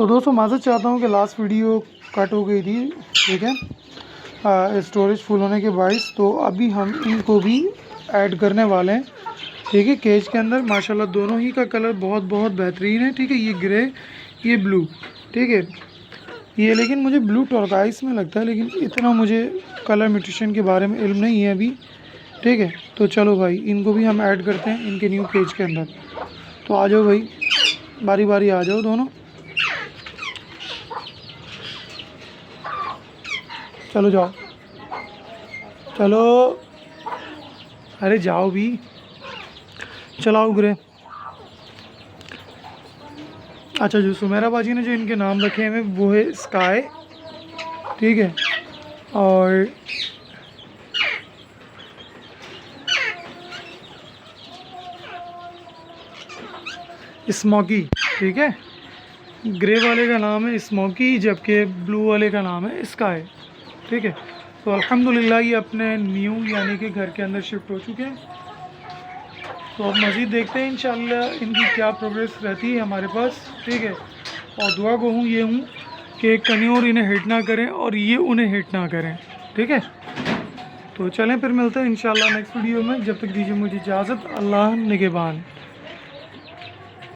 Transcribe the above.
तो दोस्तों माज़रत चाहता हूँ कि लास्ट वीडियो कट हो गई थी, ठीक है, स्टोरेज फुल होने के बाइस। तो अभी हम इनको भी ऐड करने वाले हैं, ठीक है, केज के अंदर। माशाल्लाह दोनों ही का कलर बहुत बहुत बेहतरीन है, ठीक है। ये ग्रे, ये ब्लू, ठीक है। ये लेकिन मुझे ब्लू टर्काइस में लगता है, लेकिन इतना मुझे कलर म्यूटेशन के बारे में इल्म नहीं है अभी, ठीक है। तो चलो भाई इनको भी हम ऐड करते हैं इनके न्यू केज के अंदर। तो आ जाओ भाई, बारी बारी आ जाओ दोनों। चलो जाओ, चलो, अरे जाओ भी, चलाओ ग्रे। अच्छा, जो सुमेरा बाजी ने जो इनके नाम रखे हैं वो है स्काई, ठीक है, और स्मोकी, ठीक है। ग्रे वाले का नाम है स्मोकी, जबकि ब्लू वाले का नाम है स्काई, ठीक है। तो अल्हम्दुलिल्लाह ये अपने न्यू यानी कि घर के अंदर शिफ्ट हो चुके हैं। तो अब मज़ीद देखते हैं इंशाल्लाह इनकी क्या प्रोग्रेस रहती है हमारे पास, ठीक है। और दुआ को हूँ ये हूँ कि कन्योर इन्हें हिट ना करें और ये उन्हें हिट ना करें, ठीक है। तो चलें फिर मिलते हैं इंशाल्लाह नेक्स्ट वीडियो में। जब तक दीजिए मुझे इजाज़त, अल्लाह निगहबान।